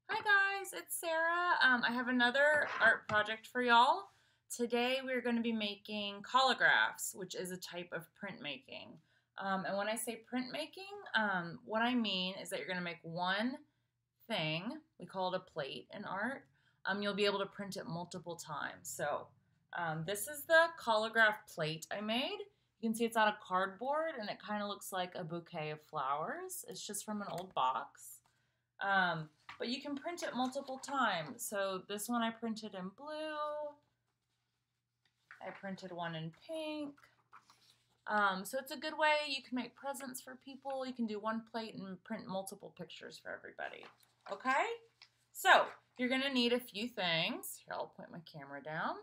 Hi guys, it's Sarah. I have another art project for y'all. Today we're going to be making collagraphs, which is a type of printmaking. And when I say printmaking, what I mean is that you're going to make one thing. We call it a plate in art. You'll be able to print it multiple times. So this is the collagraph plate I made. You can see it's out of cardboard and it kind of looks like a bouquet of flowers. It's just from an old box. But you can print it multiple times. So this one I printed in blue. I printed one in pink. So it's a good way. You can make presents for people. You can do one plate and print multiple pictures for everybody. Okay? So you're going to need a few things. Here, I'll point my camera down.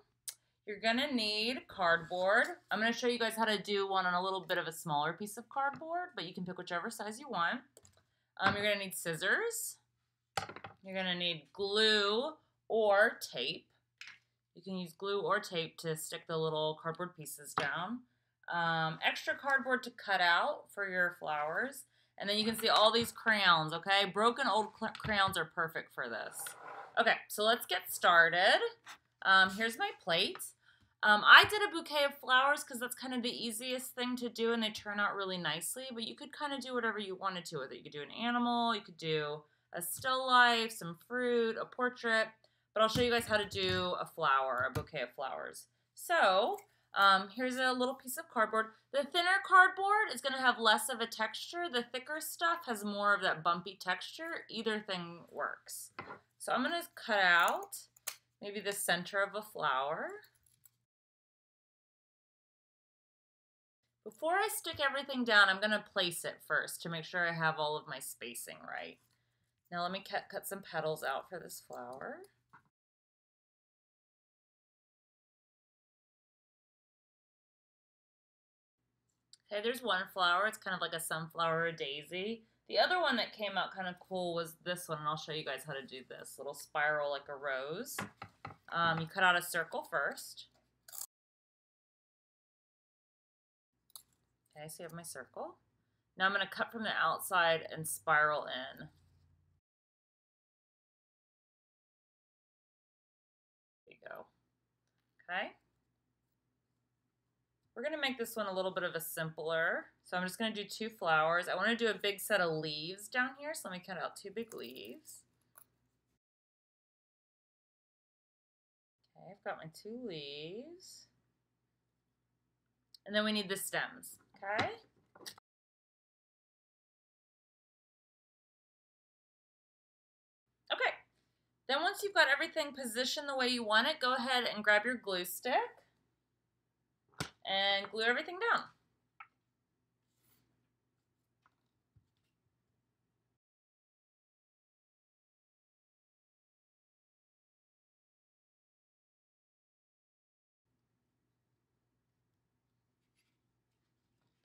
You're going to need cardboard. I'm going to show you guys how to do one on a little bit of a smaller piece of cardboard, but you can pick whichever size you want. You're going to need scissors. You're going to need glue or tape. You can use glue or tape to stick the little cardboard pieces down. Extra cardboard to cut out for your flowers. And then you can see all these crayons, okay? Broken old crayons are perfect for this. Okay, so let's get started. Here's my plate. I did a bouquet of flowers because that's kind of the easiest thing to do and they turn out really nicely, but you could kind of do whatever you wanted to with it. You could do an animal, you could do a still life, some fruit, a portrait, but I'll show you guys how to do a flower, a bouquet of flowers. So here's a little piece of cardboard. The thinner cardboard is going to have less of a texture. The thicker stuff has more of that bumpy texture. Either thing works. So I'm going to cut out maybe the center of a flower. Before I stick everything down, I'm going to place it first to make sure I have all of my spacing right. Now let me cut some petals out for this flower. Okay, there's one flower. It's kind of like a sunflower or daisy. The other one that came out kind of cool was this one, and I'll show you guys how to do this. Little spiral like a rose. You cut out a circle first. Okay, so you have my circle. Now I'm going to cut from the outside and spiral in. There you go. Okay. We're going to make this one a little bit of a simpler. So I'm just going to do two flowers. I want to do a big set of leaves down here, so let me cut out two big leaves. Okay, I've got my two leaves. And then we need the stems, okay? Okay, then once you've got everything positioned the way you want it, go ahead and grab your glue stick and glue everything down.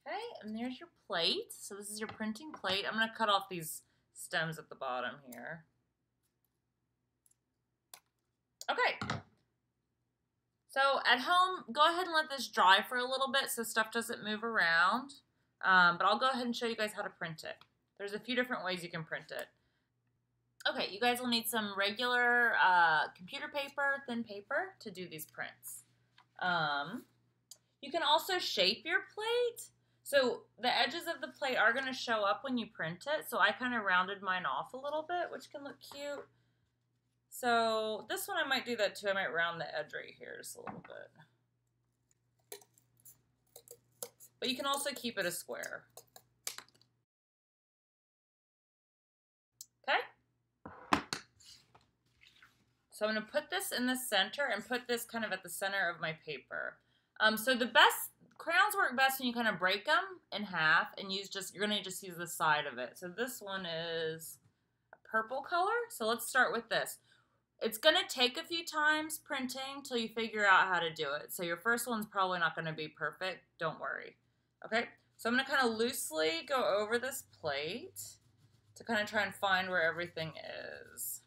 Okay, and there's your plate. So this is your printing plate. I'm going to cut off these stems at the bottom here. Okay. So at home, go ahead and let this dry for a little bit so stuff doesn't move around. But I'll go ahead and show you guys how to print it. There's a few different ways you can print it. Okay, you guys will need some regular computer paper, thin paper, to do these prints. You can also shape your plate. So the edges of the plate are going to show up when you print it. So I kind of rounded mine off a little bit, which can look cute. So this one I might do that too. I might round the edge right here just a little bit. But you can also keep it a square. Okay? So I'm going to put this in the center and put this kind of at the center of my paper. So the best crayons work best when you kind of break them in half and use you're going to just use the side of it. So this one is a purple color. So let's start with this. It's going to take a few times printing till you figure out how to do it. So your first one's probably not going to be perfect. Don't worry. Okay, so I'm going to kind of loosely go over this plate to kind of try and find where everything is.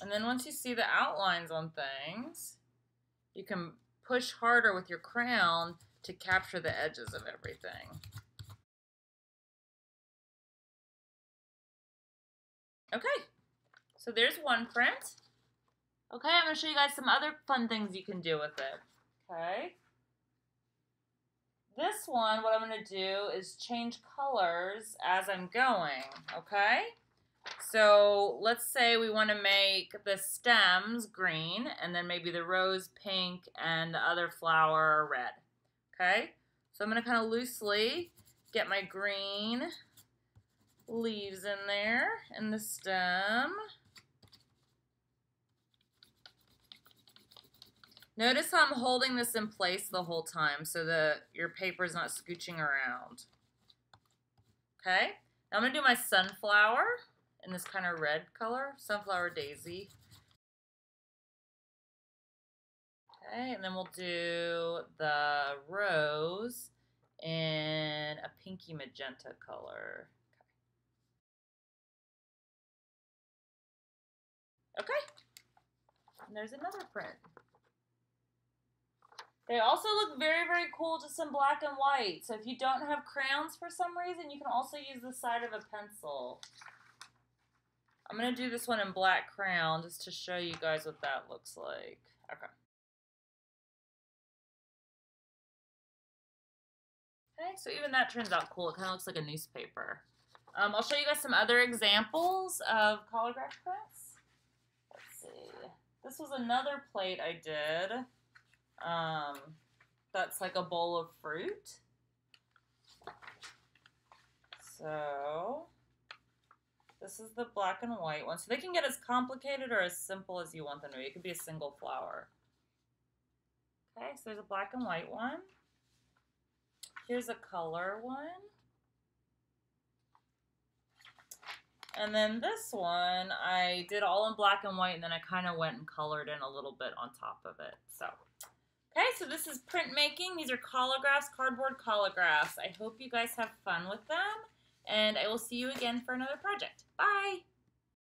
And then once you see the outlines on things, you can push harder with your crayon to capture the edges of everything. Okay, so there's one print. Okay, I'm going to show you guys some other fun things you can do with it. Okay. This one, what I'm going to do is change colors as I'm going, okay? So let's say we want to make the stems green and then maybe the rose pink and the other flower red, okay? So I'm going to kind of loosely get my green leaves in there and the stem. Notice how I'm holding this in place the whole time so that your paper is not scooching around. Okay, now I'm going to do my sunflower in this kind of red color, sunflower daisy. Okay, and then we'll do the rose in a pinky magenta color. Okay, and there's another print. They also look very, very cool just in black and white. So if you don't have crayons for some reason, you can also use the side of a pencil. I'm going to do this one in black crayon just to show you guys what that looks like. Okay. Okay, so even that turns out cool. It kind of looks like a newspaper. I'll show you guys some other examples of collagraph prints. Let's see. This was another plate I did. That's like a bowl of fruit. So this is the black and white one. So they can get as complicated or as simple as you want them to be. It could be a single flower. Okay, so there's a black and white one. Here's a color one. And then this one, I did all in black and white, and then I kind of went and colored in a little bit on top of it. So, okay, so this is printmaking. These are collagraphs, cardboard collagraphs. I hope you guys have fun with them, and I will see you again for another project. Bye!